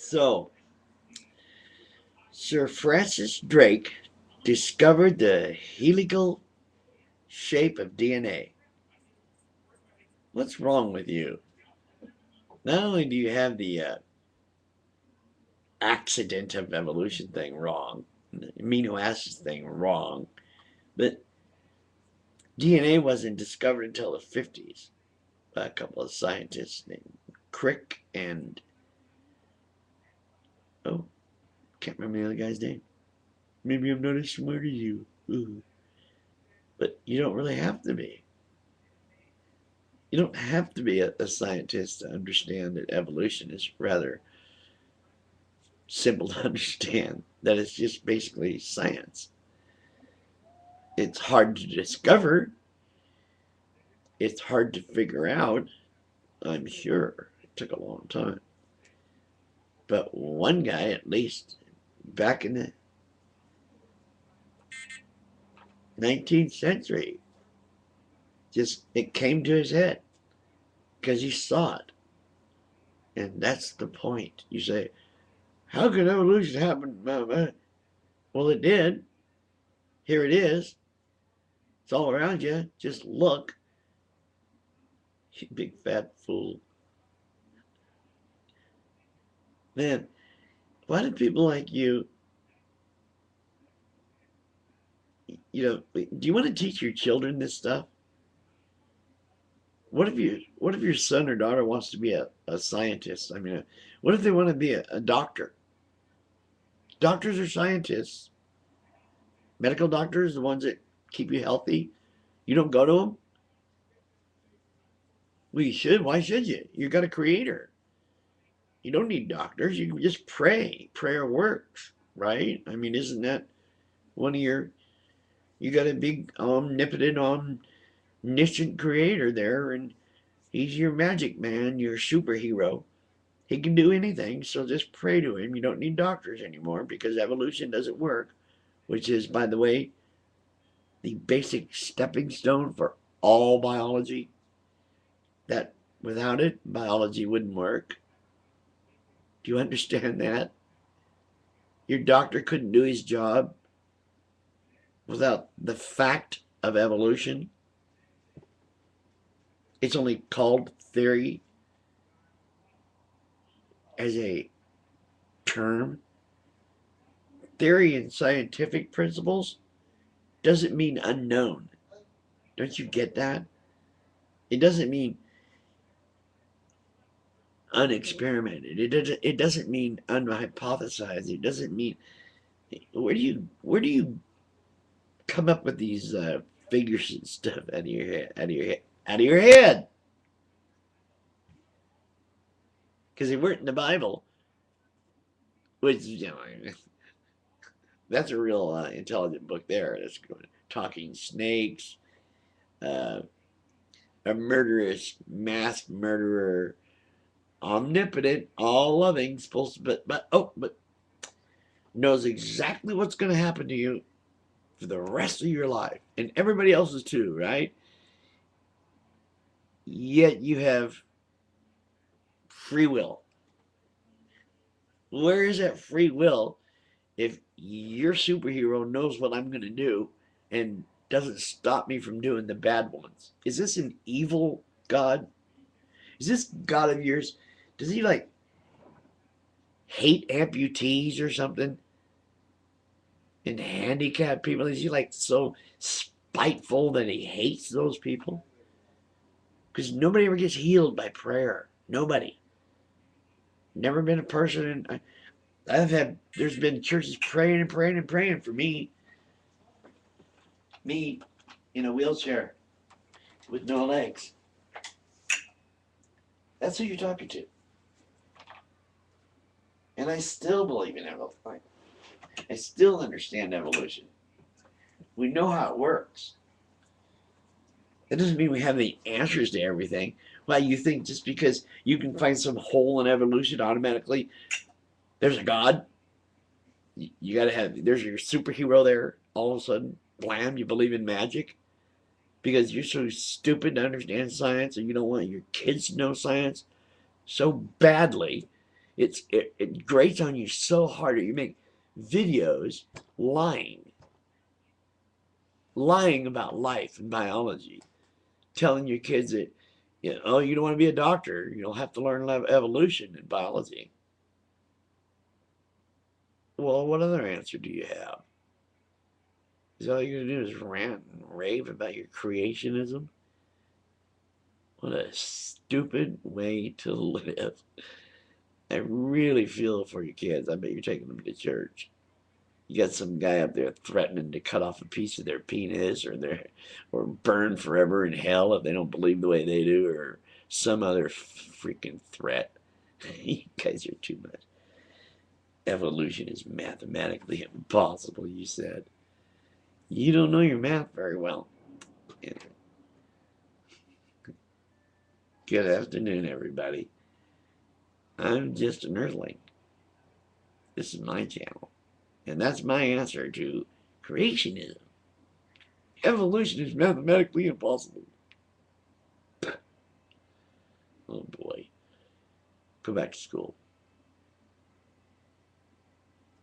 So, Sir Francis Drake discovered the helical shape of DNA. What's wrong with you? Not only do you have the accident of evolution thing wrong, the amino acids thing wrong, but DNA wasn't discovered until the 50s by a couple of scientists named Crick and, oh, can't remember the other guy's name. Maybe I'm not as smart as you. Ooh. But you don't really have to be. You don't have to be a scientist to understand that evolution is rather simple to understand, that it's just basically science. It's hard to discover. It's hard to figure out, I'm sure. It took a long time. But one guy, at least, back in the 19th century, just it came to his head because he saw it. And that's the point. You say, how could evolution happen? Well, it did. Here it is. It's all around you. Just look. You big fat fool. Man, why do people like you, do you want to teach your children this stuff? What if your son or daughter wants to be a scientist? I mean, what if they want to be a doctor? Doctors are scientists. Medical doctors, the ones that keep you healthy. You don't go to them? Well, you should. Why should you? You got a creator. You don't need doctors. You can just pray. Prayer works, right? I mean, isn't that one of you got a big omnipotent, omniscient creator there, and he's your magic man, your superhero. He can do anything, so just pray to him. You don't need doctors anymore because evolution doesn't work, which is, by the way, the basic stepping stone for all biology. That without it, biology wouldn't work. Do you understand that? Your doctor couldn't do his job without the fact of evolution. It's only called theory as a term. Theory and scientific principles doesn't mean unknown. Don't you get that? It doesn't mean unexperimented. It doesn't mean unhypothesized. It doesn't mean where do you come up with these figures and stuff out of your head? Because they weren't in the Bible, which that's a real intelligent book there. That's going talking snakes, uh, a murderous mass murderer, omnipotent, all loving, supposed to, but knows exactly what's going to happen to you for the rest of your life and everybody else's too, right? Yet you have free will. Where is that free will if your superhero knows what I'm going to do and doesn't stop me from doing the bad ones? Is this an evil God? Is this God of yours? Does he like hate amputees or something? And handicapped people? Is he like so spiteful that he hates those people? Because nobody ever gets healed by prayer. Nobody. Never been a person. There's been churches praying and praying and praying for me. Me in a wheelchair with no legs. That's who you're talking to. And I still believe in evolution. I still understand evolution. We know how it works. That doesn't mean we have the answers to everything. Why, you think just because you can find some hole in evolution automatically, there's a God? You gotta have, there's your superhero there, all of a sudden, blam, you believe in magic? Because you're so stupid to understand science and you don't want your kids to know science so badly. It grates on you so hard that you make videos lying about life and biology, telling your kids that, oh, you don't want to be a doctor, you'll have to learn evolution and biology. Well, what other answer do you have? Is all you're going to do is rant and rave about your creationism? What a stupid way to live. I really feel for your kids. I bet you're taking them to church. You got some guy up there threatening to cut off a piece of their penis or burn forever in hell if they don't believe the way they do, or some other freaking threat. You guys are too much. Evolution is mathematically impossible, you said. You don't know your math very well. Good afternoon, everybody. I'm just an earthling. This is my channel. And that's my answer to creationism. Evolution is mathematically impossible. Oh boy. Go back to school.